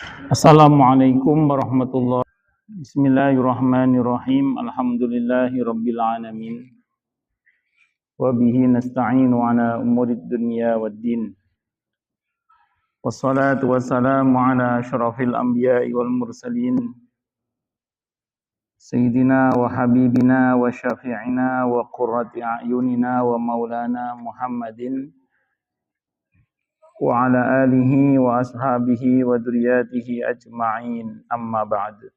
Assalamualaikum warahmatullahi wabarakatuh. Bismillahirrahmanirrahim. Alhamdulillahi rabbil alamin. Wa bihi nasta'inu ala umurid dunya waddin. Wassalatu wassalamu ala asyrafil anbiya'i wal mursalin. Sayyidina wa habibina wa syafi'ina wa qurrati a'yunina wa maulana Muhammadin wa ala alihi wa ashabihi wa dzurriyyatihi ajma'in. Amma ba'd.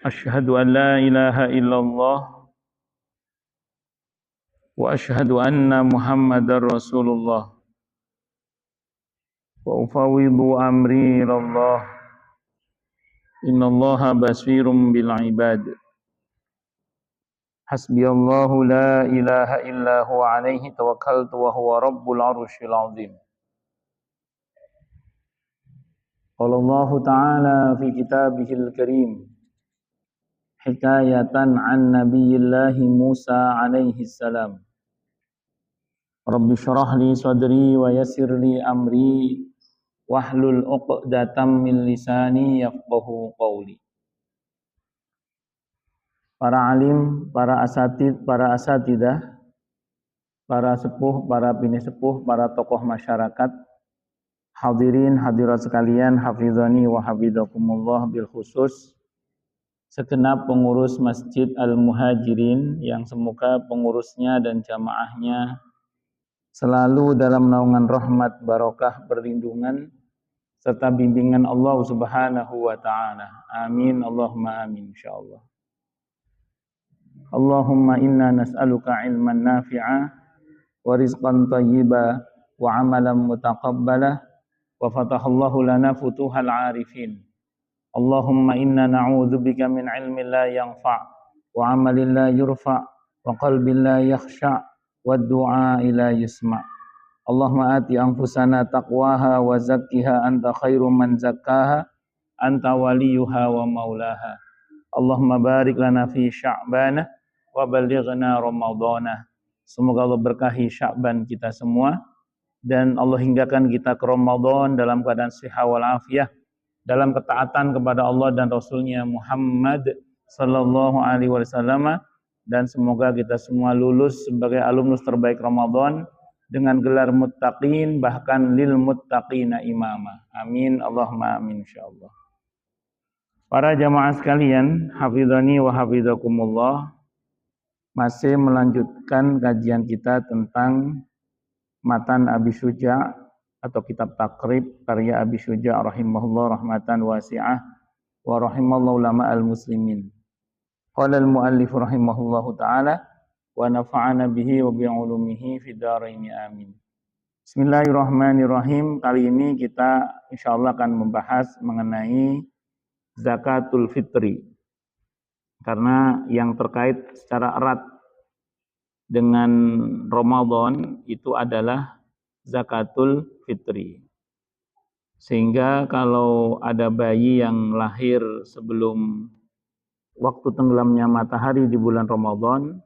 Asyhadu an la ilaha illallah wa asyhadu anna Muhammadar Rasulullah wa ufawwidu amri ilallah innallaha basirum bil ibad hasbiyallahu la ilaha illa huwa alaihi tawakkaltu wa huwa rabbul arsyil azim. Qala Allah ta'ala fi kitabihil karim hikayatan an nabiyillahi Musa alaihi salam. Rabbi syrah li sadri wa yassir li amri wahlul 'uqdatam min lisani yafqahu qawli. Para alim, para asatidah, para sepuh, para bini sepuh, para tokoh masyarakat, hadirin hadirat sekalian, hafizani wa hafizakumullah bil khusus segenap pengurus Masjid Al-Muhajirin yang semoga pengurusnya dan jamaahnya selalu dalam naungan rahmat, barokah, perlindungan serta bimbingan Allah Subhanahu wa taala. Amin Allahumma amin insyaallah. Allahumma inna nas'aluka ilman nafi'a wa rizqan thayyiba wa amalan mutaqabbala wa fatahallahu lana futuhal arifin. Allahumma inna na'udzubika min ilmin la yanfa' wa amalin la yurfa' wa qalbin la yakhsha' wa du'a ila yusma'. Allahumma ati anfusana taqwaha wa zakkiha anta khairu man zakkaha anta waliyuha wa maulaha. Allahumma barik lana fi sya'bana wa balighna ramadhana. Semoga Allah berkahi Sya'ban kita semua dan Allah hinggakan kita ke Ramadan dalam keadaan sehat wal afiyah, dalam ketaatan kepada Allah dan Rasulnya Muhammad sallallahu alaihi wasallam, dan semoga kita semua lulus sebagai alumnus terbaik Ramadan dengan gelar muttaqin, bahkan lil muttaqina imama. Amin Allahumma amin insyaallah. Para jamaah sekalian, hafizani wa hafizakumullah, masih melanjutkan kajian kita tentang Matan Abi Syuja' atau kitab takrib karya Abi Syuja' rahimahullah rahmatan wasi'ah wa rahimallahu ulama al-muslimin. Qala al-muallif rahimahullahu ta'ala wa nafa'ana bihi wa bi'ulumihi fid dharain amin. Bismillahirrahmanirrahim. Kali ini kita insyaallah akan membahas mengenai zakatul fitri, karena yang terkait secara erat dengan Ramadan itu adalah zakatul fitri. Sehingga kalau ada bayi yang lahir sebelum waktu tenggelamnya matahari di bulan Ramadan,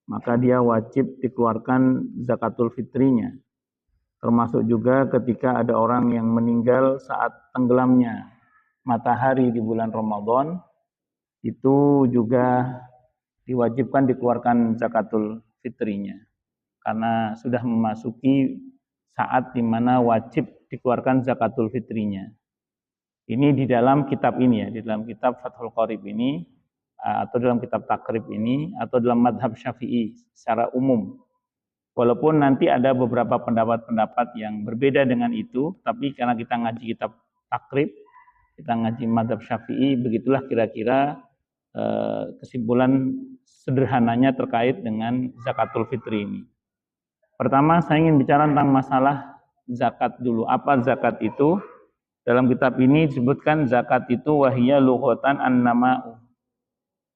maka dia wajib dikeluarkan zakatul fitrinya. Termasuk juga ketika ada orang yang meninggal saat tenggelamnya matahari di bulan Ramadan, itu juga diwajibkan dikeluarkan zakatul fitrinya, karena sudah memasuki saat di mana wajib dikeluarkan zakatul fitrinya. Ini di dalam kitab ini ya, di dalam kitab Fathul Qorib ini, atau dalam kitab takrib ini, atau dalam madhab Syafi'i secara umum. Walaupun nanti ada beberapa pendapat-pendapat yang berbeda dengan itu, tapi karena kita ngaji kitab takrib, kita ngaji madhab Syafi'i, begitulah kira-kira kesimpulan sederhananya terkait dengan zakatul fitri ini. Pertama, saya ingin bicara tentang masalah zakat dulu. Apa zakat itu? Dalam kitab ini disebutkan zakat itu wahiyya lughatan an-nama'u.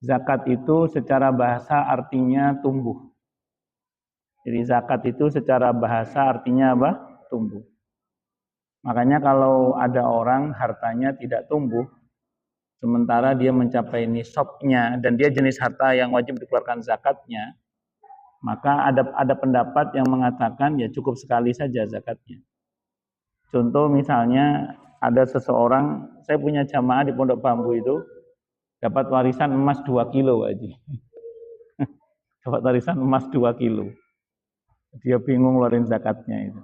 Zakat itu secara bahasa artinya tumbuh. Jadi zakat itu secara bahasa artinya apa? Tumbuh. Makanya kalau ada orang hartanya tidak tumbuh, sementara dia mencapai nisabnya dan dia jenis harta yang wajib dikeluarkan zakatnya, maka ada pendapat yang mengatakan ya cukup sekali saja zakatnya. Contoh misalnya ada seseorang, saya punya jamaah di Pondok Bambu itu dapat warisan emas 2 kilo Pak Haji. Dapat warisan emas 2 kilo. Dia bingung ngeluarin zakatnya itu.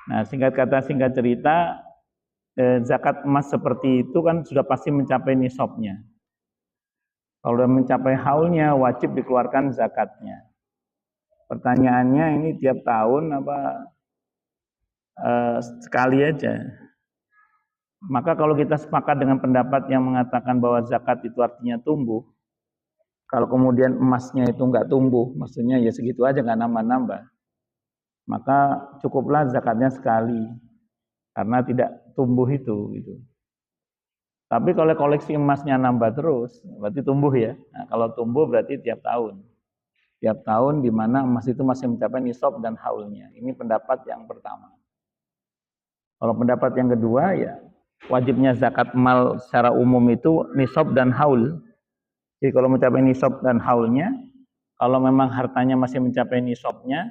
Nah, singkat kata singkat cerita, zakat emas seperti itu kan sudah pasti mencapai nisabnya. Kalau sudah mencapai haulnya wajib dikeluarkan zakatnya. Pertanyaannya ini tiap tahun apa sekali aja. Maka kalau kita sepakat dengan pendapat yang mengatakan bahwa zakat itu artinya tumbuh, kalau kemudian emasnya itu enggak tumbuh, maksudnya ya segitu aja enggak nambah-nambah, maka cukuplah zakatnya sekali, karena tidak tumbuh itu gitu. Tapi kalau koleksi emasnya nambah terus, berarti tumbuh ya. Nah, kalau tumbuh berarti tiap tahun. Tiap tahun di mana emas itu masih mencapai nisab dan haulnya. Ini pendapat yang pertama. Kalau pendapat yang kedua ya wajibnya zakat mal secara umum itu nisab dan haul. Jadi kalau mencapai nisab dan haulnya, kalau memang hartanya masih mencapai nisabnya,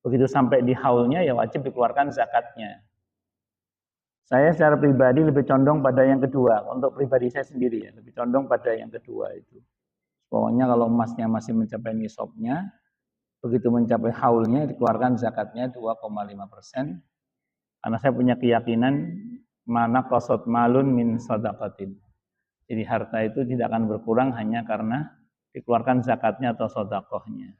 begitu sampai di haulnya ya wajib dikeluarkan zakatnya. Saya secara pribadi lebih condong pada yang kedua. Untuk pribadi saya sendiri ya, lebih condong pada yang kedua itu. Pokoknya kalau emasnya masih mencapai nisabnya, begitu mencapai haulnya dikeluarkan zakatnya 2,5%. Karena saya punya keyakinan mana qasad malun min shadaqatin. Jadi harta itu tidak akan berkurang hanya karena dikeluarkan zakatnya atau sedekahnya.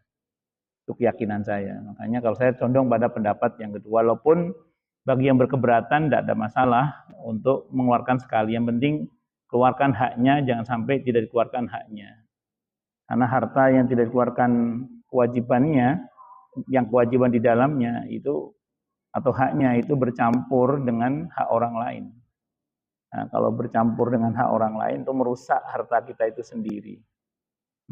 Itu keyakinan saya. Makanya kalau saya condong pada pendapat yang kedua, walaupun bagi yang berkeberatan tidak ada masalah untuk mengeluarkan sekali. Yang penting keluarkan haknya, jangan sampai tidak dikeluarkan haknya. Karena harta yang tidak dikeluarkan kewajibannya, yang kewajiban di dalamnya itu atau haknya itu bercampur dengan hak orang lain. Nah, kalau bercampur dengan hak orang lain itu merusak harta kita itu sendiri.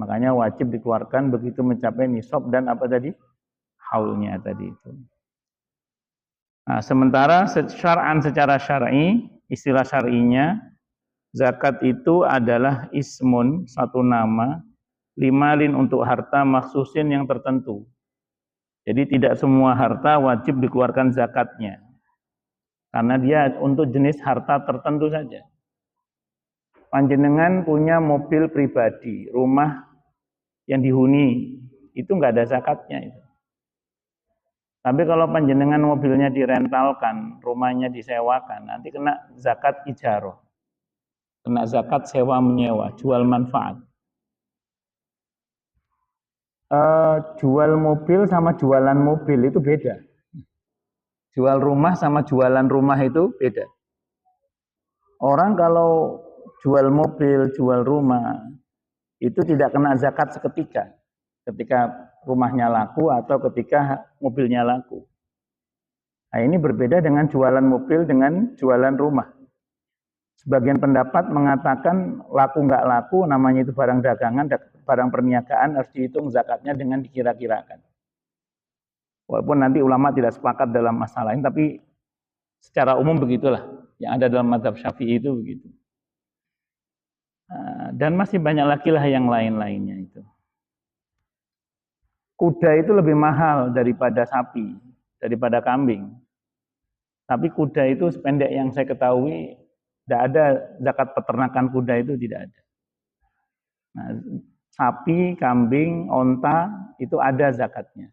Makanya wajib dikeluarkan begitu mencapai nisab dan apa tadi? Haulnya tadi itu. Nah, sementara syar'an secara syar'i, istilah syar'inya zakat itu adalah ismun, satu nama, limalin untuk harta maksusin yang tertentu. Jadi tidak semua harta wajib dikeluarkan zakatnya. Karena dia untuk jenis harta tertentu saja. Panjenengan punya mobil pribadi, rumah yang dihuni, itu enggak ada zakatnya itu. Tapi kalau panjenengan mobilnya direntalkan, rumahnya disewakan, nanti kena zakat ijarah. Kena zakat sewa menyewa, jual manfaat. Jual mobil sama jualan mobil itu beda. Jual rumah sama jualan rumah itu beda. Orang kalau jual mobil, jual rumah, itu tidak kena zakat seketika. Ketika rumahnya laku atau ketika mobilnya laku. Nah, ini berbeda dengan jualan mobil dengan jualan rumah. Sebagian pendapat mengatakan laku nggak laku, namanya itu barang dagangan, barang perniagaan harus dihitung zakatnya dengan dikira-kirakan. Walaupun nanti ulama tidak sepakat dalam masalah ini, tapi secara umum begitulah. Yang ada dalam mazhab Syafi'i itu begitu. Dan masih banyak lagi lah yang lain-lainnya itu. Kuda itu lebih mahal daripada sapi, daripada kambing. Tapi kuda itu sependek yang saya ketahui, tidak ada zakat peternakan kuda itu tidak ada. Nah, sapi, kambing, onta itu ada zakatnya.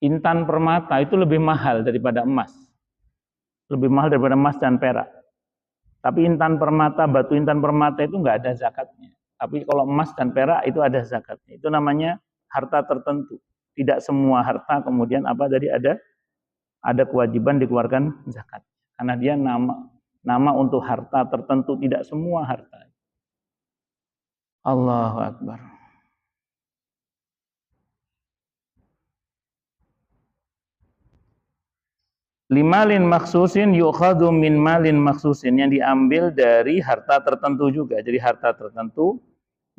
Intan permata itu lebih mahal daripada emas. Lebih mahal daripada emas dan perak. Tapi intan permata, batu intan permata itu enggak ada zakatnya. Tapi kalau emas dan perak itu ada zakatnya. Itu namanya harta tertentu. Tidak semua harta kemudian apa tadi ada kewajiban dikeluarkan zakat. Karena dia nama untuk harta tertentu, tidak semua harta. Allahu Akbar. Limalin maksusin yukhadu min malin maksusin, yang diambil dari harta tertentu juga. Jadi harta tertentu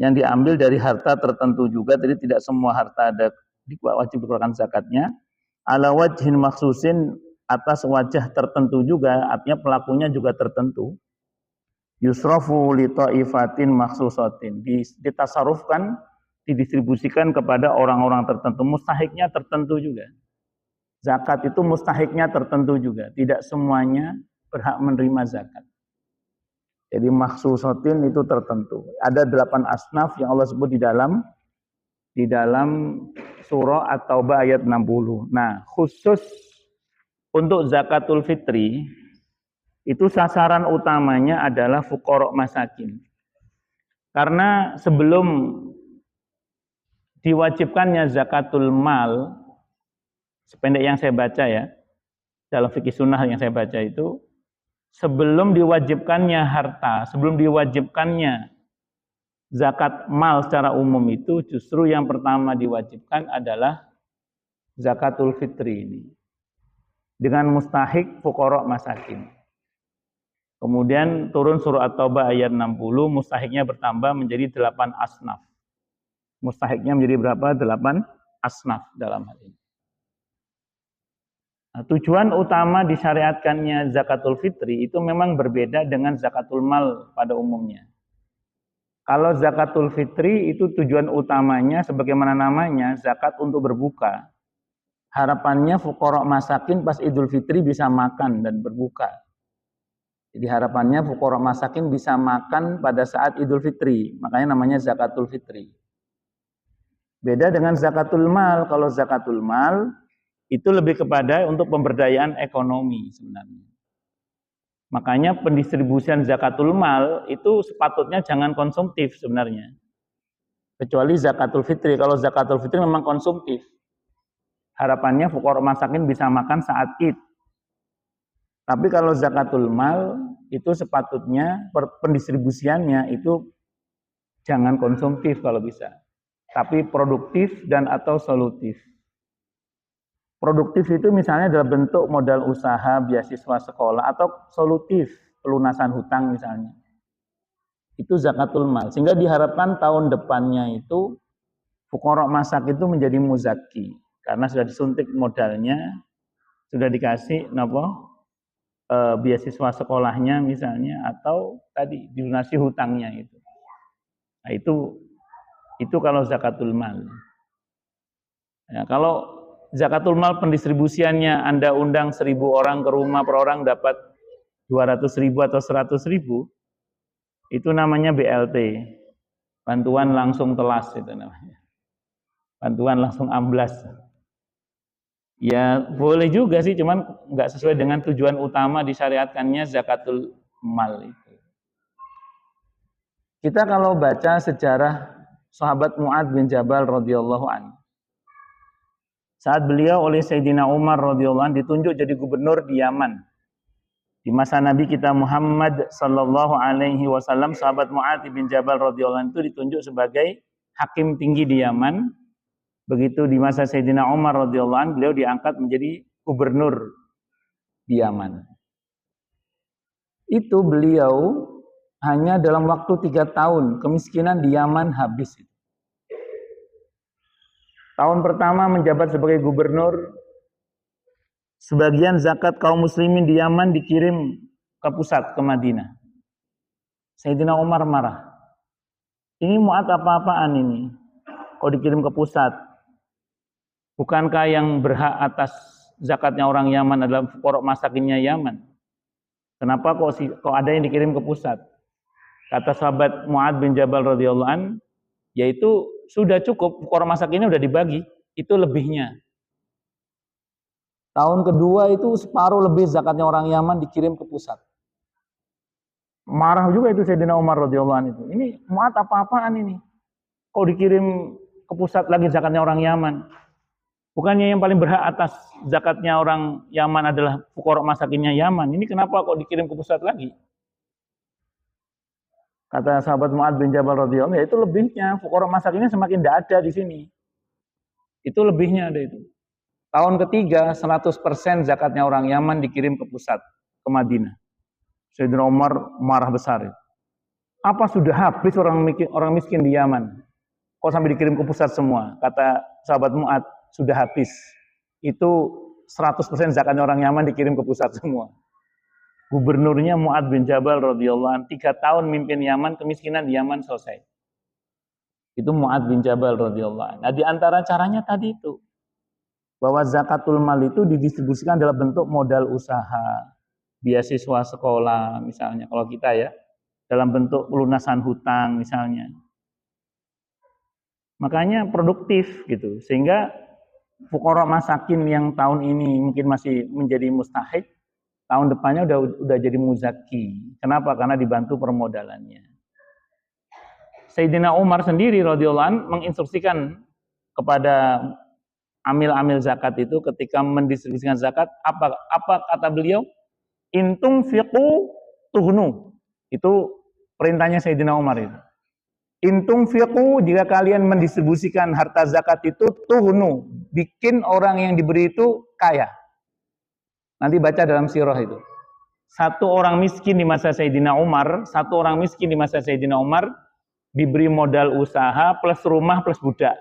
yang diambil dari harta tertentu juga. Jadi tidak semua harta ada wajib dikeluarkan zakatnya. Ala wajhin maksusin, atas wajah tertentu juga, artinya pelakunya juga tertentu. Yusrafu li ta'ifatin maksusatin, ditasarufkan, didistribusikan kepada orang-orang tertentu, mustahiknya tertentu juga. Zakat itu mustahiknya tertentu juga. Tidak semuanya berhak menerima zakat. Jadi makhsusatin itu tertentu. Ada 8 asnaf yang Allah sebut di dalam surah At-Taubah ayat 60. Nah, khusus untuk zakatul fitri itu sasaran utamanya adalah fuqara masakin. Karena sebelum diwajibkannya zakatul mal, sependek yang saya baca ya, dalam fikih sunnah yang saya baca itu, sebelum diwajibkannya harta, sebelum diwajibkannya zakat mal secara umum itu, justru yang pertama diwajibkan adalah zakatul fitri ini. Dengan mustahik fuqara masakin. Kemudian turun surah At-Taubah ayat 60, mustahiknya bertambah menjadi 8 asnaf. Mustahiknya menjadi berapa? 8 asnaf dalam hal ini. Nah, tujuan utama disyariatkannya zakatul fitri itu memang berbeda dengan zakatul mal pada umumnya. Kalau zakatul fitri itu tujuan utamanya sebagaimana namanya zakat untuk berbuka. Harapannya fuqara masakin pas Idul Fitri bisa makan dan berbuka. Jadi harapannya fuqara masakin bisa makan pada saat Idul Fitri. Makanya namanya zakatul fitri. Beda dengan zakatul mal. Kalau zakatul mal itu lebih kepada untuk pemberdayaan ekonomi sebenarnya. Makanya pendistribusian zakatul mal itu sepatutnya jangan konsumtif sebenarnya. Kecuali zakatul fitri. Kalau zakatul fitri memang konsumtif. Harapannya fuqara masakin bisa makan saat Id. Tapi kalau zakatul mal itu sepatutnya pendistribusiannya itu jangan konsumtif kalau bisa. Tapi produktif dan atau solutif. Produktif itu misalnya dalam bentuk modal usaha, beasiswa sekolah, atau solutif, pelunasan hutang misalnya. Itu zakatul mal. Sehingga diharapkan tahun depannya itu fuqara masak itu menjadi muzaki. Karena sudah disuntik modalnya, sudah dikasih beasiswa sekolahnya misalnya, atau tadi dilunasi hutangnya itu. Nah, itu kalau zakatul mal. Ya, kalau zakatul mal pendistribusiannya Anda undang 1.000 orang ke rumah, per orang dapat 200.000 atau 100.000, itu namanya BLT. Bantuan langsung telas itu namanya. Bantuan langsung amblas. Ya boleh juga sih, cuman nggak sesuai dengan tujuan utama disyariatkannya zakatul mal itu. Kita kalau baca sejarah sahabat Mu'adz bin Jabal radhiyallahu anhu, saat beliau oleh Sayyidina Umar radhiyallahu anhu ditunjuk jadi gubernur di Yaman. Di masa Nabi kita Muhammad sallallahu alaihi wasallam, sahabat Mu'adz bin Jabal radhiyallahu anhu itu ditunjuk sebagai hakim tinggi di Yaman. Begitu di masa Sayyidina Umar radhiyallahu anhu, beliau diangkat menjadi gubernur di Yaman. Itu beliau hanya dalam waktu 3 tahun kemiskinan di Yaman habis. Tahun pertama menjabat sebagai gubernur, sebagian zakat kaum muslimin di Yaman dikirim ke pusat, ke Madinah. Sayyidina Umar marah. Ini Mu'adz apa-apaan ini? Kok dikirim ke pusat? Bukankah yang berhak atas zakatnya orang Yaman adalah fuqara masakinnya Yaman? Kenapa kok ada yang dikirim ke pusat? Kata sahabat Mu'adz bin Jabal radhiyallahu an, yaitu sudah cukup, fuqara masakinnya sudah dibagi, itu lebihnya. Tahun kedua itu separuh lebih zakatnya orang Yaman dikirim ke pusat. Marah juga itu Sayyidina Umar radhiyallahu an itu. Ini Mu'adz apa-apaan ini? Kok dikirim ke pusat lagi zakatnya orang Yaman? Bukannya yang paling berhak atas zakatnya orang Yaman adalah fuqara masakinnya Yaman. Ini kenapa kok dikirim ke pusat lagi? Kata sahabat Mu'adz bin Jabal radhiyallahu anhu, ya itu lebihnya. Fuqara masakinnya semakin tidak ada di sini. Itu lebihnya ada itu. Tahun ketiga 100% zakatnya orang Yaman dikirim ke pusat, ke Madinah. Sayyidina Umar marah besar. Apa sudah habis orang miskin di Yaman? Kok sampai dikirim ke pusat semua? Kata sahabat Mu'adz, sudah habis. Itu 100% zakatnya orang Yaman dikirim ke pusat semua. Gubernurnya Mu'adz bin Jabal radhiyallahu anhu 3 tahun mimpin Yaman, kemiskinan di Yaman selesai. Itu Mu'adz bin Jabal radhiyallahu anhu. Nah, di antara caranya tadi itu bahwa zakatul mal itu didistribusikan dalam bentuk modal usaha, beasiswa sekolah misalnya kalau kita ya, dalam bentuk pelunasan hutang misalnya. Makanya produktif gitu, sehingga fuqara masakin yang tahun ini mungkin masih menjadi mustahik, tahun depannya udah jadi muzaki. Kenapa? Karena dibantu permodalannya. Sayyidina Umar sendiri radhiyallahu anhu menginstruksikan kepada amil-amil zakat itu ketika mendistribusikan zakat, apa kata beliau? Intung fiqu tuhnu. Itu perintahnya Sayyidina Umar itu. Intung fiqu, jika kalian mendistribusikan harta zakat itu tuhnu, bikin orang yang diberi itu kaya. Nanti baca dalam sirah itu. Satu orang miskin di masa Sayyidina Umar diberi modal usaha plus rumah plus budak.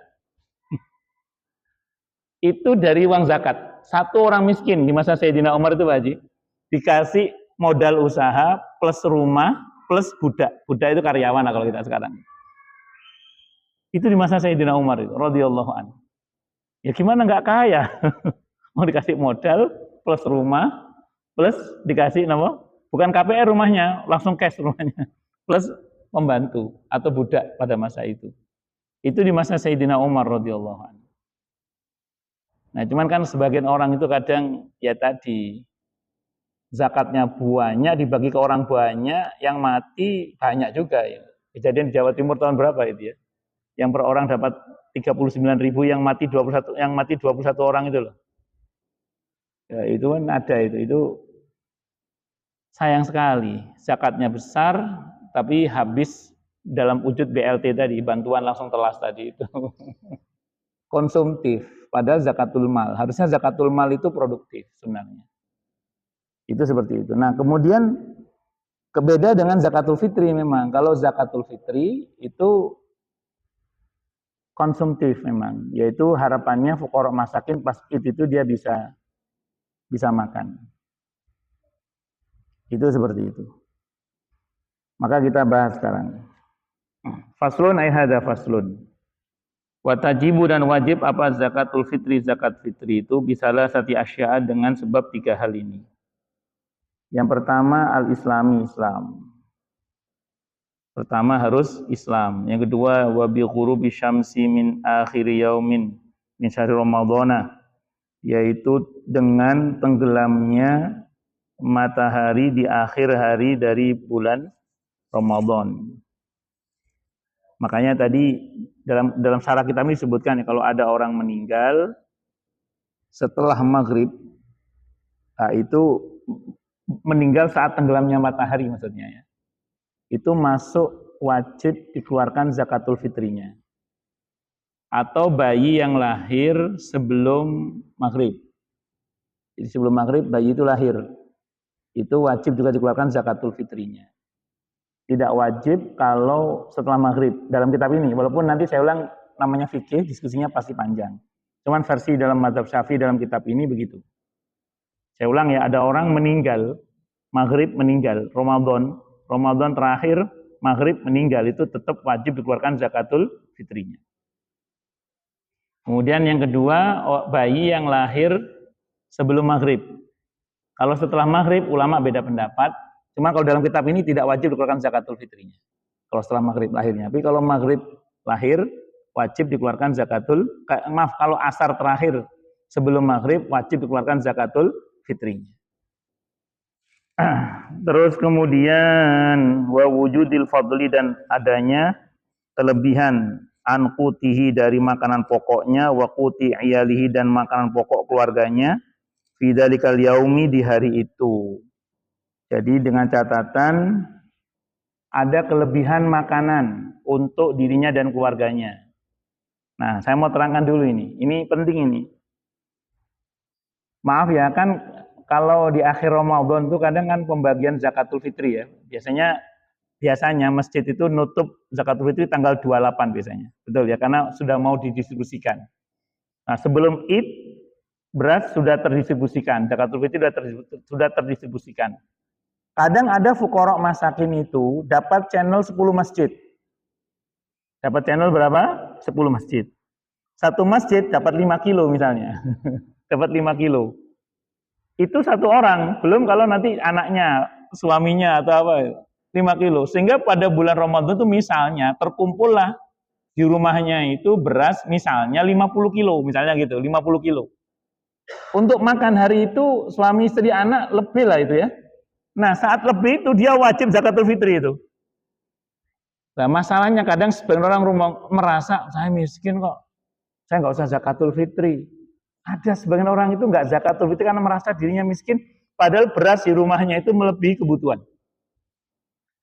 Itu dari uang zakat. Satu orang miskin di masa Sayyidina Umar itu Pak Haji, dikasih modal usaha plus rumah plus budak. Budak itu karyawan kalau kita sekarang. Itu di masa Sayyidina Umar itu, radhiyallahu anhu. Ya gimana nggak kaya? Mau dikasih modal plus rumah plus dikasih nama? Bukan KPR rumahnya, langsung cash rumahnya. Plus pembantu atau budak pada masa itu. Itu di masa Sayyidina Umar radhiyallahu anhu. Nah, cuman kan sebagian orang itu kadang ya tadi zakatnya banyak dibagi ke orang banyak, yang mati banyak juga ya. Kejadian di Jawa Timur tahun berapa itu ya? Yang per orang dapat 39.000, yang mati 21 orang itu loh. Ya, itu kan ada itu sayang sekali. Zakatnya besar tapi habis dalam wujud BLT tadi, bantuan langsung telas tadi itu. Konsumtif, padahal zakatul mal. Harusnya zakatul mal itu produktif sebenarnya. Itu seperti itu. Nah, kemudian kebeda dengan zakatul fitri memang. Kalau zakatul fitri itu konsumtif memang, yaitu harapannya fuqara masakin pas itu dia bisa makan. Itu seperti itu. Maka kita bahas sekarang. Faslun ay hadza faslun. Wa tajibu, dan wajib apa zakatul fitri, zakat fitri itu bisalah sati asya'a, dengan sebab 3 hal ini. Yang pertama al-islami, Islam. Pertama harus Islam. Yang kedua wa bi ghurubi syamsi min akhir yaumin min syahr Ramadhan, yaitu dengan tenggelamnya matahari di akhir hari dari bulan Ramadan. Makanya tadi dalam syarah kita ini disebutkan ya, kalau ada orang meninggal setelah maghrib, nah itu meninggal saat tenggelamnya matahari maksudnya ya. Itu masuk wajib dikeluarkan zakatul fitrinya. Atau bayi yang lahir sebelum maghrib. Jadi sebelum maghrib bayi itu lahir. Itu wajib juga dikeluarkan zakatul fitrinya. Tidak wajib kalau setelah maghrib dalam kitab ini. Walaupun nanti saya ulang, namanya fikih, diskusinya pasti panjang. Cuman versi dalam mazhab Syafi'i dalam kitab ini begitu. Saya ulang ya, ada orang meninggal, maghrib meninggal, Ramadan terakhir, maghrib meninggal, itu tetap wajib dikeluarkan zakatul fitrinya. Kemudian yang kedua, bayi yang lahir sebelum maghrib. Kalau setelah maghrib, ulama beda pendapat. Cuma kalau dalam kitab ini tidak wajib dikeluarkan zakatul fitrinya. Kalau setelah maghrib lahirnya. Tapi kalau maghrib lahir, wajib dikeluarkan kalau asar terakhir sebelum maghrib, wajib dikeluarkan zakatul fitrinya. Terus kemudian wa wujudil fadli, dan adanya kelebihan an qutihi, dari makanan pokoknya, wa quti iyalihi, dan makanan pokok keluarganya, fi dzalikal yaumi, di hari itu. Jadi dengan catatan ada kelebihan makanan untuk dirinya dan keluarganya. Nah, saya mau terangkan dulu ini. Ini penting ini. Maaf ya, kan kalau di akhir Ramadan itu kadang kan pembagian zakatul fitri ya. Biasanya masjid itu nutup zakatul fitri tanggal 28 biasanya. Betul ya, karena sudah mau didistribusikan. Nah, sebelum Id beras sudah terdistribusikan, zakatul fitri sudah terdistribusikan. Kadang ada fuqara masakin itu dapat channel 10 masjid. Dapat channel berapa? 10 masjid. Satu masjid dapat 5 kilo misalnya. Dapat 5 kilo. Itu satu orang, belum kalau nanti anaknya, suaminya atau apa, 5 kilo. Sehingga pada bulan Ramadan itu misalnya terkumpullah di rumahnya itu beras misalnya 50 kilo, misalnya gitu, 50 kilo. Untuk makan hari itu suami istri anak lebih lah itu ya. Nah saat lebih itu dia wajib zakatul fitri itu. Nah masalahnya kadang sebagian orang rumah merasa saya miskin kok, saya nggak usah zakatul fitri. Ada sebagian orang itu nggak zakatul fitri karena merasa dirinya miskin, padahal beras di rumahnya itu melebihi kebutuhan.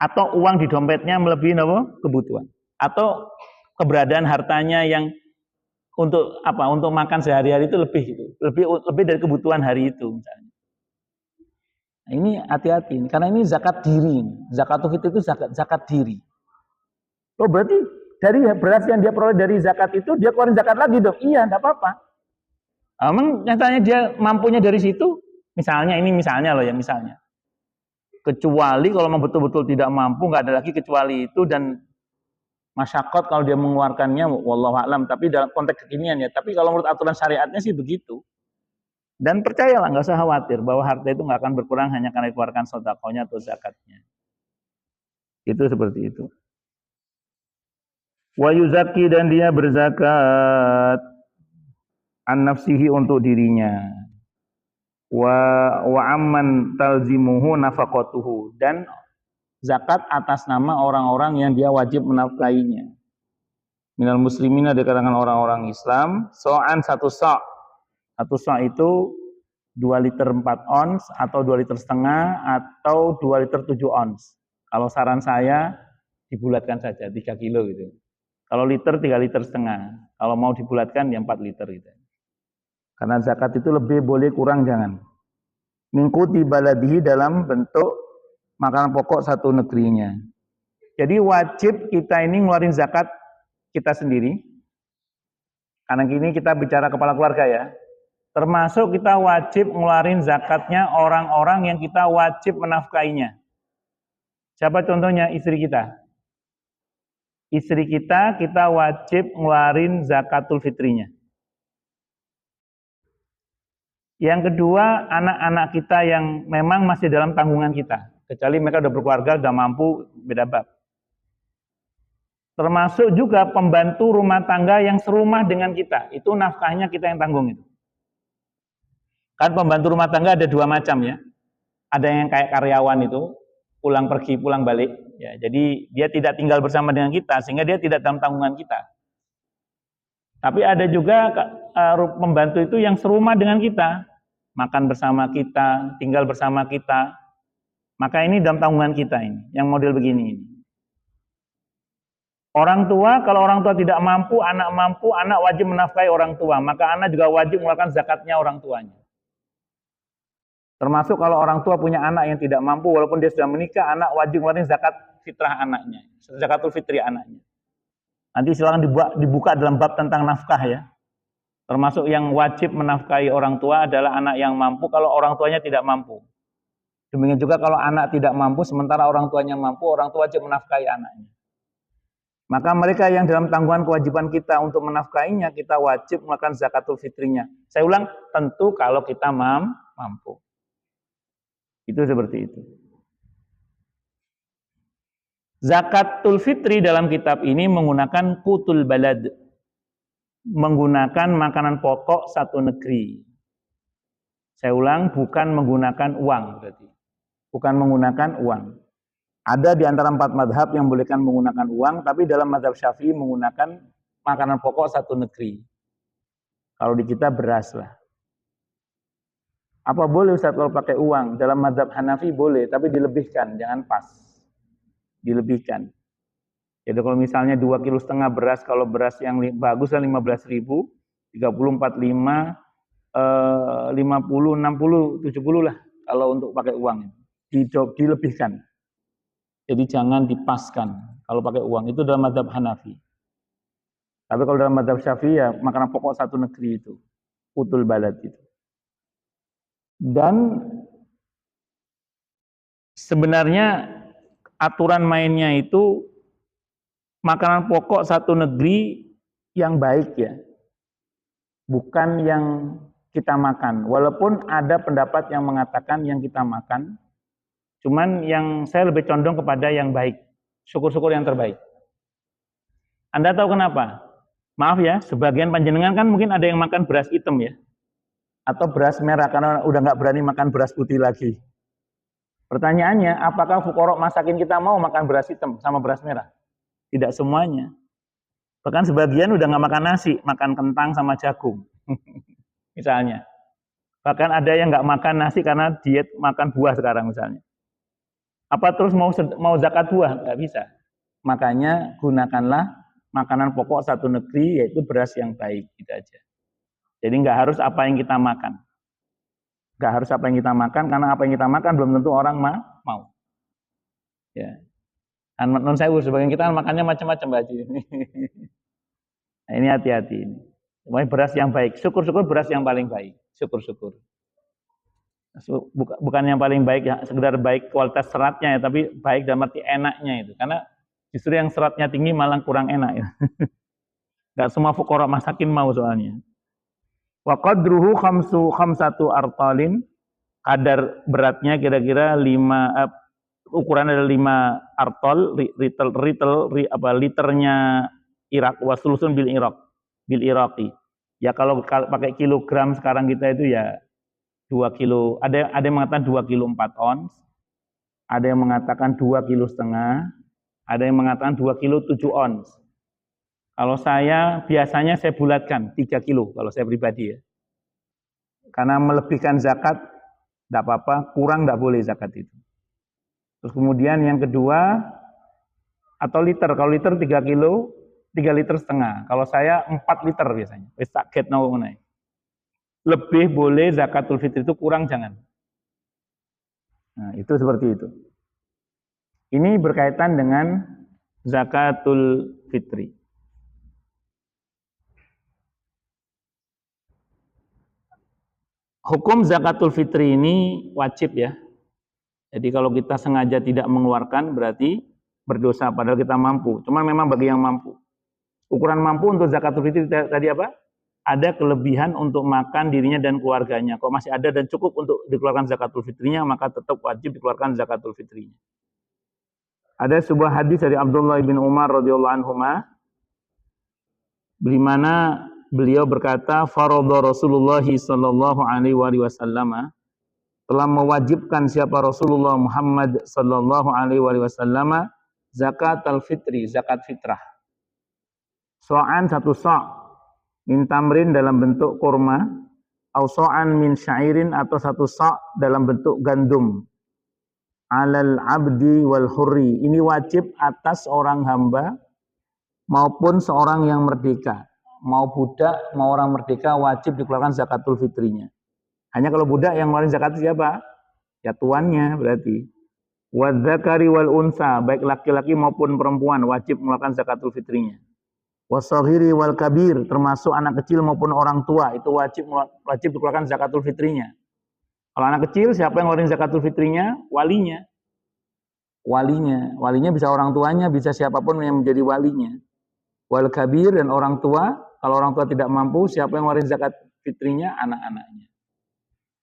Atau uang di dompetnya melebihi kebutuhan. Atau keberadaan hartanya yang untuk apa? Untuk makan sehari-hari itu lebih gitu. Lebih dari kebutuhan hari itu misalnya. Nah, ini hati-hati karena ini zakat diri. Zakatul fitri itu zakat diri. Oh berarti dari beras yang dia peroleh dari zakat itu dia keluarin zakat lagi dong? Iya, enggak apa-apa. Emang nyatanya dia mampunya dari situ? Misalnya loh ya misalnya. Kecuali kalau memang betul-betul tidak mampu, nggak ada lagi kecuali itu dan masyarakat kalau dia mengeluarkannya, wallahu a'lam. Tapi dalam konteks kekinian ya. Tapi kalau menurut aturan syariatnya sih begitu. Dan percayalah, nggak usah khawatir bahwa harta itu nggak akan berkurang hanya karena dikeluarkan sedekahnya atau zakatnya. Itu seperti itu. Wa yuzaki dan dia berzakat an nafsihi untuk dirinya. Wa amman talzimuhu nafaqatuhu dan zakat atas nama orang-orang yang dia wajib menafkahinya. Minal muslimin ada kalangan orang-orang Islam, so'an satu so'. Satu so' itu 2 liter 4 ons atau 2 liter setengah atau 2 liter 7 ons. Kalau saran saya dibulatkan saja 3 kilo gitu. Kalau liter 3 liter setengah. Kalau mau dibulatkan ya 4 liter gitu. Karena zakat itu lebih boleh kurang jangan. Mingkuti baladihi dalam bentuk makanan pokok satu negerinya. Jadi wajib kita ini ngeluarin zakat kita sendiri. Karena kini kita bicara kepala keluarga ya. Termasuk kita wajib ngeluarin zakatnya orang-orang yang kita wajib menafkahinya. Siapa contohnya? Istri kita. Istri kita wajib ngeluarin zakatul fitrinya. Yang kedua, anak-anak kita yang memang masih dalam tanggungan kita. Kecuali mereka udah berkeluarga, udah mampu, beda bab. Termasuk juga pembantu rumah tangga yang serumah dengan kita. Itu nafkahnya kita yang tanggung itu. Kan pembantu rumah tangga ada 2 macam ya. Ada yang kayak karyawan itu, pulang pergi, pulang balik. Ya, jadi dia tidak tinggal bersama dengan kita, sehingga dia tidak dalam tanggungan kita. Tapi ada juga pembantu itu yang serumah dengan kita, makan bersama kita, tinggal bersama kita. Maka ini dalam tanggungan kita ini, yang model begini. Orang tua, kalau orang tua tidak mampu, anak wajib menafkahi orang tua. Maka anak juga wajib mengeluarkan zakatnya orang tuanya. Termasuk kalau orang tua punya anak yang tidak mampu, walaupun dia sudah menikah, anak wajib mengeluarkan zakat fitrah anaknya, zakatul fitri anaknya. Nanti silakan dibuka dalam bab tentang nafkah ya. Termasuk yang wajib menafkahi orang tua adalah anak yang mampu kalau orang tuanya tidak mampu. Demikian juga kalau anak tidak mampu, sementara orang tuanya mampu, orang tua wajib menafkahi anaknya. Maka mereka yang dalam tanggungan kewajiban kita untuk menafkahinya, kita wajib melakukan zakatul fitrinya. Saya ulang, tentu kalau kita mampu. Itu seperti itu. Zakatul fitri dalam kitab ini menggunakan qutul balad. Menggunakan makanan pokok satu negeri. Saya ulang, bukan menggunakan uang berarti. Bukan menggunakan uang. Ada di antara 4 madhab yang bolehkan menggunakan uang, tapi dalam madhab Syafi'i menggunakan makanan pokok satu negeri. Kalau di kita beras lah. Apa boleh Ustaz kalau pakai uang? Dalam madhab Hanafi boleh, tapi dilebihkan, jangan pas. Dilebihkan. Jadi kalau misalnya 2,5 kilo beras, kalau beras yang bagus kan 15.000, 30, 45, 50, 60, 70 lah kalau untuk pakai uang. Dilebihkan. Jadi jangan dipaskan kalau pakai uang. Itu dalam mazhab Hanafi. Tapi kalau dalam mazhab Syafi'i ya makanan pokok satu negeri itu. Qutul balad itu. Dan sebenarnya aturan mainnya itu makanan pokok satu negeri yang baik ya. bukan yang kita makan. Walaupun ada pendapat yang mengatakan yang kita makan, cuman yang saya lebih condong kepada yang baik. Syukur-syukur yang terbaik. Anda tahu kenapa? Maaf ya, sebagian panjenengan kan mungkin ada yang makan beras hitam ya. Atau beras merah, karena udah nggak berani makan beras putih lagi. Pertanyaannya, apakah fuqara masakin kita mau makan beras hitam sama beras merah? Tidak semuanya. Bahkan sebagian udah nggak makan nasi, makan kentang sama jagung. Misalnya. Bahkan ada yang nggak makan nasi karena diet makan buah sekarang misalnya. Apa terus mau zakat buah? Nggak bisa. Makanya gunakanlah makanan pokok satu negeri, yaitu beras yang baik. Gitu aja. Jadi nggak harus apa yang kita makan. Nggak harus apa yang kita makan, karena apa yang kita makan belum tentu orang mau. Ya. Non saya sebagian kita makannya macam-macam baju ini. Nah, ini hati-hati ini. Pokoknya beras yang baik. Syukur-syukur beras yang paling baik. Syukur-syukur. Bukan yang paling baik ya, sekedar baik kualitas seratnya ya, tapi baik dalam arti enaknya itu. Karena justru yang seratnya tinggi malah kurang enak ya. Enggak semua fuqara masakin mau soalnya. Wa qadruhu khamsatu artalin, kadar beratnya kira-kira 5 ukuran ada 5 artol, liternya Irak, wasulusun bil Iraqi. Ya kalau pakai kilogram sekarang kita itu ya 2 kilo, ada yang mengatakan 2 kilo 4 ons, ada yang mengatakan 2 kilo setengah, ada yang mengatakan 2 kilo 7 ons. Kalau saya biasanya saya bulatkan 3 kilo kalau saya pribadi ya. Karena melebihkan zakat tidak apa-apa, kurang tidak boleh zakat itu. Terus kemudian yang kedua, atau liter, kalau liter 3 kilo, 3 liter setengah. Kalau saya 4 liter biasanya. Wis tak naik. Lebih boleh zakatul fitri itu, kurang jangan. Nah, itu seperti itu. Ini berkaitan dengan zakatul fitri. Hukum zakatul fitri ini wajib ya. Jadi kalau kita sengaja tidak mengeluarkan berarti berdosa padahal kita mampu. Cuma memang bagi yang mampu. Ukuran mampu untuk zakatul fitri tadi apa? Ada kelebihan untuk makan dirinya dan keluarganya. Kalau masih ada dan cukup untuk dikeluarkan zakatul fitrinya, maka tetap wajib dikeluarkan zakatul fitrinya. Ada sebuah hadis dari Abdullah bin Umar radhiyallahu anhuma, di mana beliau berkata, faradha Rasulullah sallallahu alaihi wasallam, telah mewajibkan siapa Rasulullah Muhammad sallallahu alaihi wasallam zakat al-fitri, zakat fitrah. So'an 1 so' min tamrin dalam bentuk kurma, au so'an min syairin atau 1 so' dalam bentuk gandum. Alal abdi wal hurri, ini wajib atas orang hamba maupun seorang yang merdeka. Mau budak, mau orang merdeka wajib dikeluarkan zakatul fitrinya. Hanya kalau budak yang ngeluarin zakat siapa? Ya tuannya berarti. Wadzakari wal unsa, baik laki-laki maupun perempuan wajib mengeluarkan zakatul fitrinya. Wasaghiri wal kabir, termasuk anak kecil maupun orang tua, itu wajib dikeluarkan zakatul fitrinya. Kalau anak kecil, siapa yang ngeluarin zakatul fitrinya? Walinya. Walinya bisa orang tuanya, bisa siapapun yang menjadi walinya. Wal kabir, dan orang tua, kalau orang tua tidak mampu, siapa yang ngeluarin zakat fitrinya? Anak-anaknya.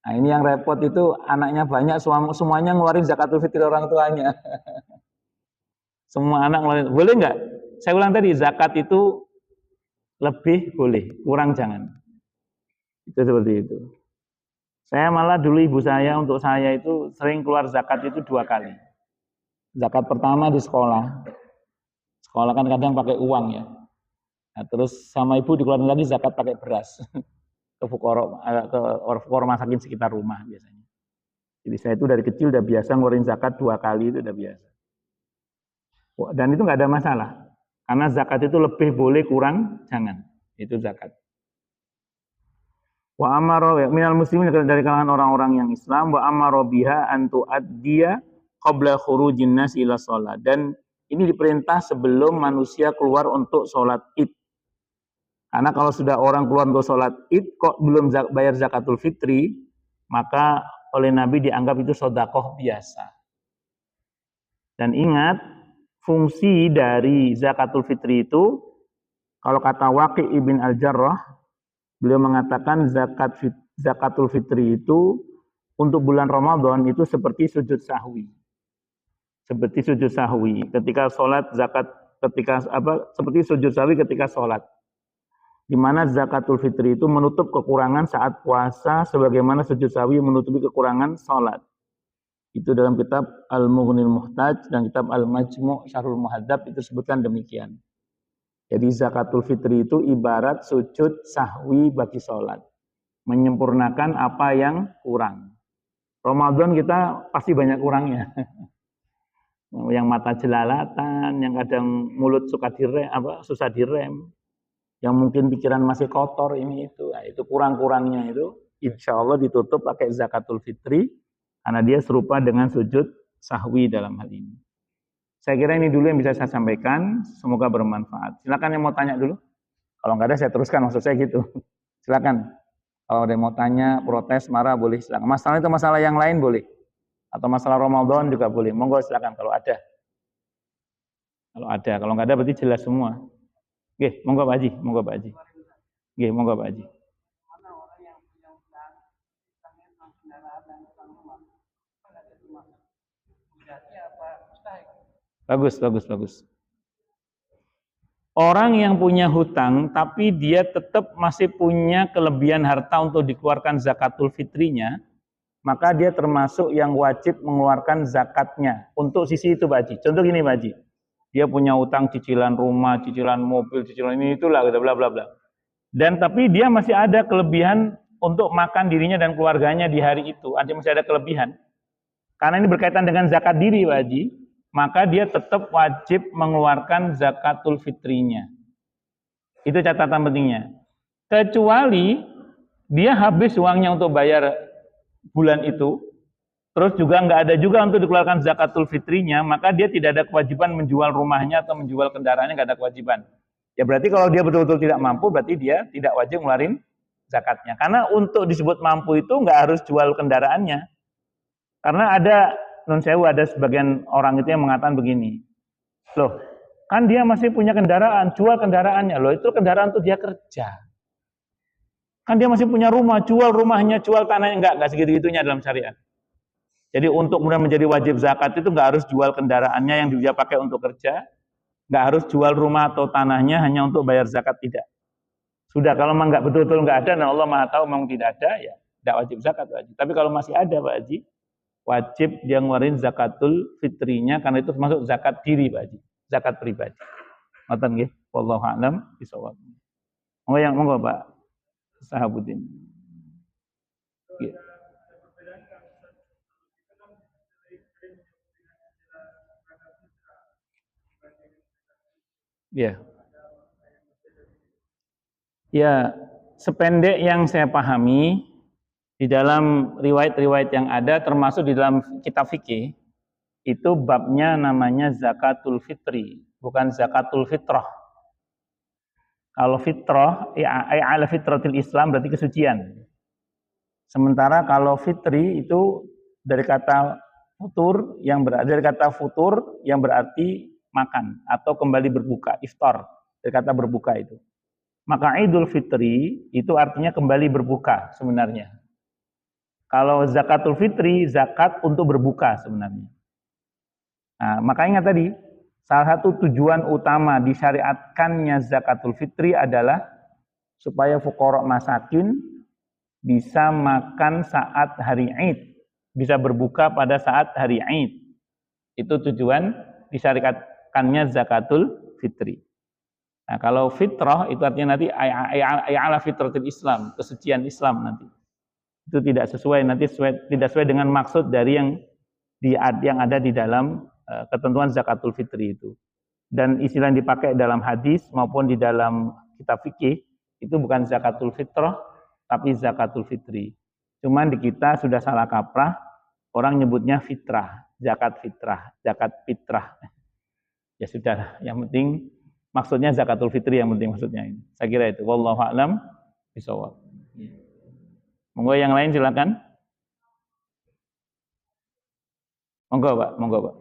Nah ini yang repot itu, anaknya banyak, semuanya ngeluarin zakatul fitri orang tuanya. Semua anak ngeluarin. Boleh nggak? Saya ulang tadi, zakat itu lebih boleh, kurang jangan. Itu seperti itu. Saya malah dulu ibu saya, untuk saya itu sering keluar zakat itu 2 kali. Zakat pertama di sekolah. Sekolah kan kadang pakai uang ya. Nah, terus sama ibu dikeluarin lagi zakat pakai beras. Ke fuqara masakin sekitar rumah biasanya. Jadi saya itu dari kecil udah biasa ngeluarin zakat 2 kali, itu udah biasa. Dan itu nggak ada masalah. Karena zakat itu lebih boleh, kurang jangan. Itu zakat. Wa amara minal muslimin, dari kalangan orang-orang yang Islam, wa amara biha an tuaddiya qabla khurujin nas ila shalah, dan ini diperintah sebelum manusia keluar untuk sholat Id. Karena kalau sudah orang keluar untuk sholat Id kok belum bayar zakatul fitri, maka oleh Nabi dianggap itu sedekah biasa. Dan ingat, fungsi dari zakatul fitri itu, kalau kata Waqi' ibn al-Jarrah, Beliau mengatakan zakatul fitri itu untuk bulan Ramadan itu seperti sujud sahwi. Seperti sujud sahwi ketika sholat, zakat ketika seperti sujud sahwi ketika sholat, di mana zakatul fitri itu menutup kekurangan saat puasa sebagaimana sujud sahwi menutupi kekurangan sholat. Itu dalam kitab Al-Mughnil Muhtaj dan kitab Al-Majmu' Syarhul Muhadzab itu sebutkan demikian. Jadi zakatul fitri itu ibarat sujud sahwi bagi sholat, menyempurnakan apa yang kurang. Ramadan kita pasti banyak kurangnya. Yang mata jelalatan, yang kadang mulut suka direm, susah direm, yang mungkin pikiran masih kotor ini itu. Nah, itu kurang-kurangnya itu insya Allah ditutup pakai zakatul fitri karena dia serupa dengan sujud sahwi dalam hal ini. Saya kira ini dulu yang bisa saya sampaikan, semoga bermanfaat. Silakan yang mau tanya dulu. Kalau nggak ada saya teruskan, maksud saya gitu. Silakan. Kalau ada yang mau tanya, protes, marah boleh silakan. Masalah itu masalah yang lain boleh. Atau masalah Ramadan juga boleh. Monggo silakan kalau ada. Kalau nggak ada berarti jelas semua. Oke, monggo Pak Haji, monggo Pak Haji. Oke, monggo Pak Haji. Bagus. Orang yang punya hutang tapi dia tetap masih punya kelebihan harta untuk dikeluarkan zakatul fitrinya, maka dia termasuk yang wajib mengeluarkan zakatnya untuk sisi itu Pak Haji. Contoh gini Pak Haji, dia punya hutang cicilan rumah, cicilan mobil, cicilan ini itulah, bla bla bla. Dan tapi dia masih ada kelebihan untuk makan dirinya dan keluarganya di hari itu, masih ada kelebihan. Karena ini berkaitan dengan zakat diri Pak Haji, maka dia tetap wajib mengeluarkan zakatul fitrinya. Itu catatan pentingnya. Kecuali dia habis uangnya untuk bayar bulan itu, terus juga nggak ada juga untuk dikeluarkan zakatul fitrinya, maka dia tidak ada kewajiban menjual rumahnya atau menjual kendaraannya, nggak ada kewajiban. Ya berarti kalau dia betul-betul tidak mampu, berarti dia tidak wajib ngeluarin zakatnya. Karena untuk disebut mampu itu nggak harus jual kendaraannya. Karena ada, non sewu, ada sebagian orang itu yang mengatakan begini, loh, kan dia masih punya kendaraan, jual kendaraannya. Loh, itu kendaraan tuh dia kerja. Kan dia masih punya rumah, jual rumahnya, jual tanahnya, enggak segitu-gitunya dalam syariat. Jadi untuk kemudian menjadi wajib zakat itu enggak harus jual kendaraannya yang dia pakai untuk kerja, enggak harus jual rumah atau tanahnya hanya untuk bayar zakat, tidak. Sudah, kalau memang enggak betul-betul enggak ada, dan Allah Maha tahu memang tidak ada, ya enggak wajib zakat wajib. Tapi kalau masih ada Pak Haji, wajib dia ngeluarin zakatul fitrinya karena itu termasuk zakat diri Pak Haji, zakat pribadi. Ngoten nggih, wallahu a'lam bishawab. Monggo Pak Sahabuddin. Ya. Ya, sependek yang saya pahami di dalam riwayat-riwayat yang ada termasuk di dalam kitab fikih itu babnya namanya zakatul fitri, bukan zakatul fitrah. Kalau fitrah, ya ala fitratil Islam berarti kesucian. Sementara kalau fitri itu dari kata futur yang berarti makan atau kembali berbuka, iftar, dari kata berbuka itu. Maka Idul Fitri itu artinya kembali berbuka sebenarnya. Kalau zakatul fitri, zakat untuk berbuka sebenarnya. Nah, makanya tadi salah satu tujuan utama disyariatkannya zakatul fitri adalah supaya fuqara masakin bisa makan saat hari Id, bisa berbuka pada saat hari Id. Itu tujuan disyariatkannya zakatul fitri. Nah, kalau fitrah itu artinya nanti ala fitratil Islam, kesucian Islam nanti. Itu tidak sesuai tidak sesuai dengan maksud dari yang ada di dalam ketentuan zakatul fitri itu. Dan istilah yang dipakai dalam hadis maupun di dalam kitab fikih itu bukan zakatul fitrah tapi zakatul fitri. Cuman di kita sudah salah kaprah, orang nyebutnya fitrah, zakat fitrah. Ya sudah, yang penting maksudnya zakatul fitri yang penting maksudnya ini. Saya kira itu. Wallahu a'lam bishawab. Monggo yang lain silakan. Monggo Pak.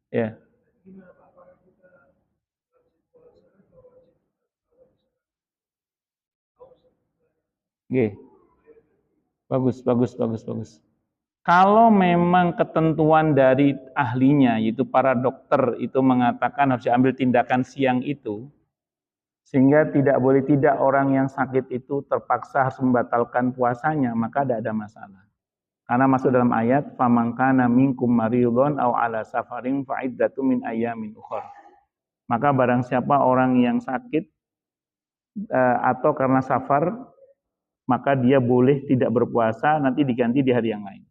Ya. Oke. Bagus, bagus, bagus, bagus. Kalau memang ketentuan dari ahlinya, yaitu para dokter itu mengatakan harus diambil tindakan siang itu, sehingga tidak boleh tidak orang yang sakit itu terpaksa harus membatalkan puasanya, maka tidak ada masalah. Karena masuk dalam ayat, "Faman kana minkum maridun aw ala safarin fa iddatu min ayyamin ukhra." Maka barang siapa orang yang sakit atau karena safar, maka dia boleh tidak berpuasa, nanti diganti di hari yang lain.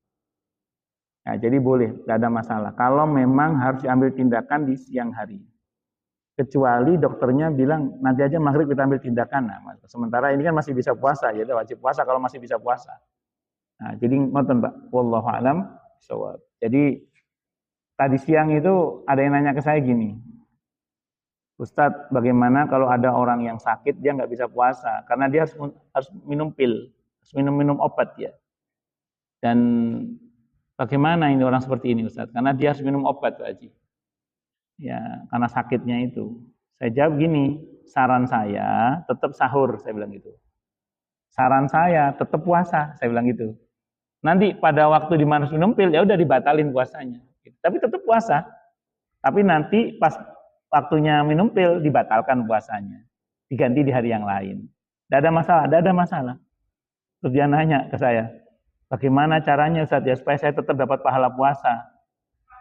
Nah, jadi boleh, tidak ada masalah. Kalau memang harus diambil tindakan di siang hari. Kecuali dokternya bilang, nanti aja maghrib kita ambil tindakan. Nah, sementara ini kan masih bisa puasa, ya wajib puasa kalau masih bisa puasa. Nah, jadi nonton Pak, wallahu alam shawab. Jadi tadi siang itu ada yang nanya ke saya gini, Ustadz, bagaimana kalau ada orang yang sakit dia nggak bisa puasa karena dia harus minum pil, harus minum obat ya. Dan bagaimana ini orang seperti ini Ustadz? Karena dia harus minum obat Pak Haji. Ya, karena sakitnya itu. Saya jawab gini, saran saya tetap sahur, saya bilang gitu. Saran saya tetap puasa, saya bilang gitu. Nanti pada waktu di mana minum pil ya udah dibatalin puasanya. Tapi tetap puasa. Tapi nanti pas waktunya minum pil dibatalkan puasanya. Diganti di hari yang lain. Tidak ada masalah, tidak ada masalah. Terus dia nanya ke saya, bagaimana caranya Ustaz ya supaya saya tetap dapat pahala puasa?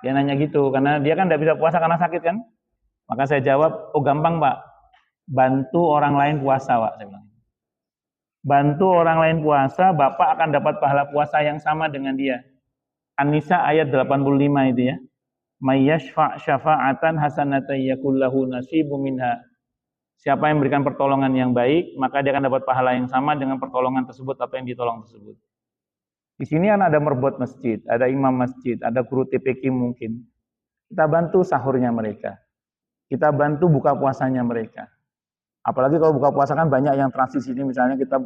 Dia nanya gitu, karena dia kan tidak bisa puasa karena sakit kan. Maka saya jawab, oh gampang Pak, bantu orang lain puasa Pak. Saya bilang. Bantu orang lain puasa, Bapak akan dapat pahala puasa yang sama dengan dia. An-Nisa ayat 85 itu ya. May yashfa' syafa'atan hasanatan yakul lahu nasibu minha. Siapa yang memberikan pertolongan yang baik, maka dia akan dapat pahala yang sama dengan pertolongan tersebut atau yang ditolong tersebut. Di sini kan ada merbot masjid, ada imam masjid, ada guru TPQ mungkin. Kita bantu sahurnya mereka. Kita bantu buka puasanya mereka. Apalagi kalau buka puasa kan banyak yang transisi ini, misalnya kita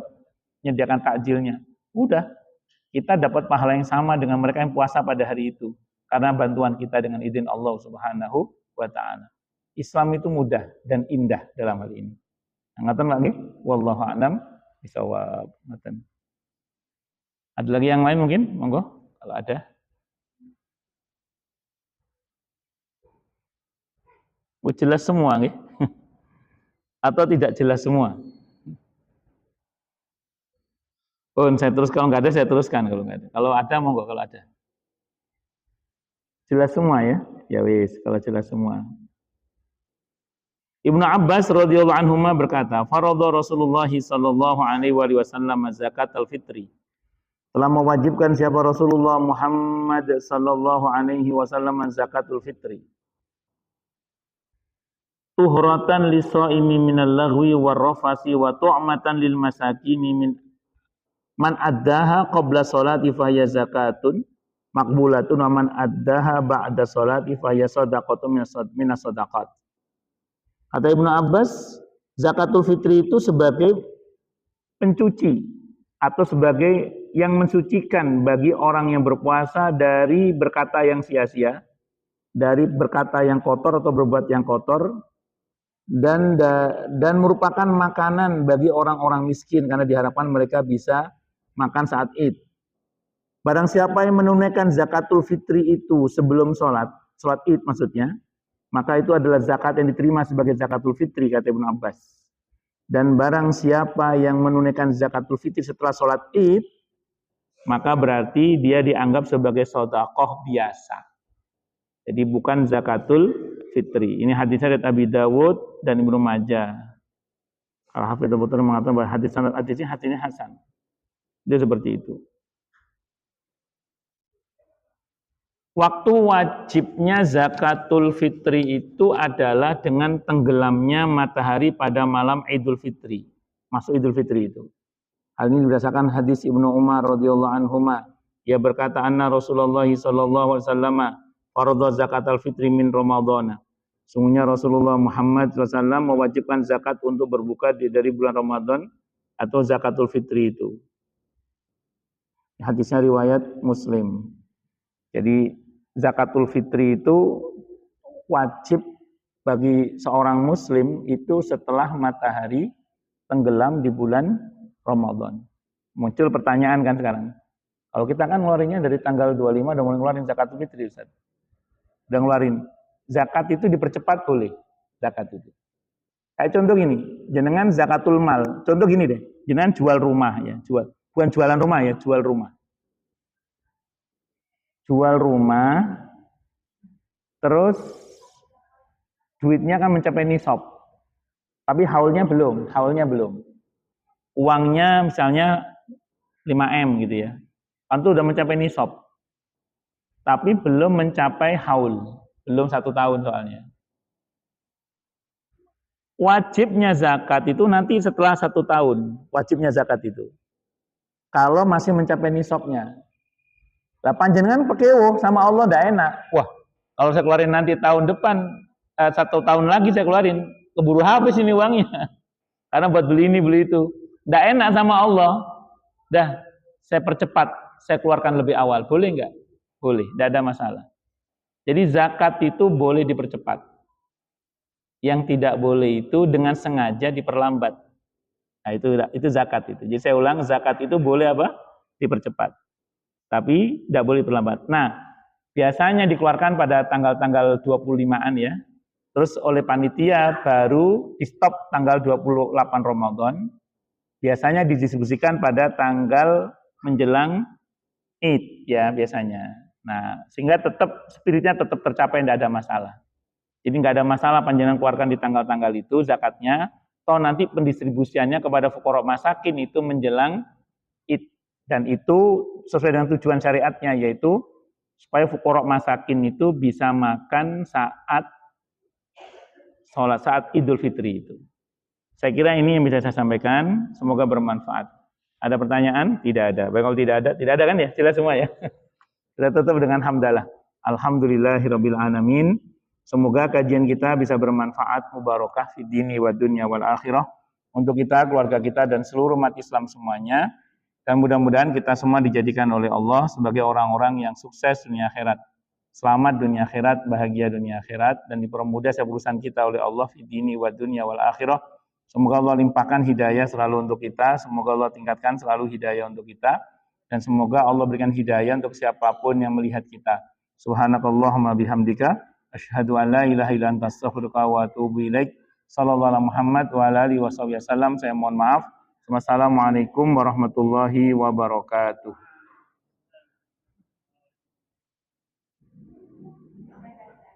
menyediakan takjilnya. Udah, kita dapat pahala yang sama dengan mereka yang puasa pada hari itu. Karena bantuan kita dengan izin Allah Subhanahu wa Ta'ala. Islam itu mudah dan indah dalam hal ini. Ngatan lagi, wallahu a'lam bishawab. Ngatan. Ada lagi yang lain mungkin? Monggo, kalau ada. Jelas semua, nggih? Atau tidak jelas semua? Oh, saya terus kalau nggak ada saya teruskan kalau nggak ada. Kalau ada monggo kalau ada. Jelas semua ya? Ya wis, kalau jelas semua. Ibnu Abbas radhiyallahu anhuma berkata, "Faradha Rasulullah sallallahu alaihi wasallam zakat al-fitri." Telah mewajibkan siapa Rasulullah Muhammad sallallahu alaihi wasallam zakatul fitri. Tuhratan lis-shaimi minal lagwi war-rafasi wa tu'matan lil masakini min man addaha qabla sholati fa hiya zakatun maqbulatun wa man addaha ba'da sholati fa hiya shadaqatun minas shadaqat. Kata Ibnu Abbas, zakatul fitri itu sebagai pencuci atau sebagai yang mensucikan bagi orang yang berpuasa dari berkata yang sia-sia, dari berkata yang kotor atau berbuat yang kotor, dan merupakan makanan bagi orang-orang miskin karena diharapkan mereka bisa makan saat Id. Barang siapa yang menunaikan zakatul fitri itu sebelum sholat Id maksudnya, maka itu adalah zakat yang diterima sebagai zakatul fitri, kata Ibnu Abbas. Dan barang siapa yang menunaikan zakatul fitri setelah sholat Id, maka berarti dia dianggap sebagai sedekah biasa. Jadi bukan zakatul fitri. Ini hadisnya dari Abi Dawud dan Ibnu Majah. Al-Hafidz Al-Bukhari mengatakan bahwa hadisnya hasan. Dia seperti itu. Waktu wajibnya zakatul fitri itu adalah dengan tenggelamnya matahari pada malam Idul Fitri. Masuk Idul Fitri itu. Hal ini berdasarkan hadis Ibnu Umar radhiyallahu anhuma. Ia berkata, anna Rasulullah sallallahu alaihi wasallam faradha zakatul fitri min Ramadhan. Sungguhnya Rasulullah Muhammad SAW mewajibkan zakat untuk berbuka dari bulan Ramadan atau zakatul fitri itu. Hadisnya riwayat Muslim. Jadi zakatul fitri itu wajib bagi seorang muslim itu setelah matahari tenggelam di bulan Ramadan. Muncul pertanyaan kan sekarang. Kalau kita kan ngeluarinnya dari tanggal 25 udah mulai ngeluarin zakatul fitri, Ustaz. Udah ngeluarin. Zakat itu dipercepat boleh. Zakat itu. Kayak contoh gini, jenengan zakatul mal. Contoh gini deh, jenengan jual rumah ya, bukan jualan rumah ya, jual rumah. Jual rumah, terus duitnya kan mencapai nisab. Tapi haulnya belum. Uangnya misalnya 5M gitu ya. Itu udah mencapai nisab. Tapi belum mencapai haul. Belum 1 tahun soalnya. Wajibnya zakat itu nanti setelah 1 tahun. Wajibnya zakat itu. Kalau masih mencapai nisabnya. Lah panjenengan pekewo sama Allah ndak enak. Wah, kalau saya keluarin nanti tahun depan, 1 tahun lagi saya keluarin, keburu habis ini uangnya. Karena buat beli ini, beli itu. Ndak enak sama Allah. Dah, saya percepat, saya keluarkan lebih awal. Boleh nggak? Boleh, tidak ada masalah. Jadi zakat itu boleh dipercepat. Yang tidak boleh itu dengan sengaja diperlambat. Nah, itu zakat itu. Jadi saya ulang, zakat itu boleh apa? Dipercepat. Tapi tidak boleh diperlambat. Nah, biasanya dikeluarkan pada tanggal-tanggal 25-an ya. Terus oleh panitia baru di stop tanggal 28 Ramadan. Biasanya didistribusikan pada tanggal menjelang Id ya biasanya. Nah, sehingga tetap spiritnya tetap tercapai, tidak ada masalah. Jadi nggak ada masalah panjenengan keluarkan di tanggal-tanggal itu zakatnya. Toh nanti pendistribusiannya kepada fuqara masakin itu menjelang Id, dan itu sesuai dengan tujuan syariatnya, yaitu supaya fuqara masakin itu bisa makan saat sholat, saat Idul Fitri itu. Saya kira ini yang bisa saya sampaikan. Semoga bermanfaat. Ada pertanyaan? Tidak ada. Baik, kalau tidak ada kan ya? Jelas semua ya. Kita tutup dengan hamdalah. Alhamdulillahirabbil alamin. Semoga kajian kita bisa bermanfaat, mubarakah fid dini wad dunya wal akhirah untuk kita, keluarga kita dan seluruh umat Islam semuanya. Dan mudah-mudahan kita semua dijadikan oleh Allah sebagai orang-orang yang sukses dunia akhirat. Selamat dunia akhirat, bahagia dunia akhirat, dan dipermudah setiap urusan kita oleh Allah fid dini wad dunya wal akhirah. Semoga Allah limpahkan hidayah selalu untuk kita, semoga Allah tingkatkan selalu hidayah untuk kita, dan semoga Allah berikan hidayah untuk siapapun yang melihat kita. Subhanakallahumma bihamdika, asyhadu an la ilaha illa anta astaghfiruka wa atubu ilaik. Sallallahu alaihi Muhammad wa ala alihi wasallam. Saya mohon maaf. Wassalamualaikum warahmatullahi wabarakatuh.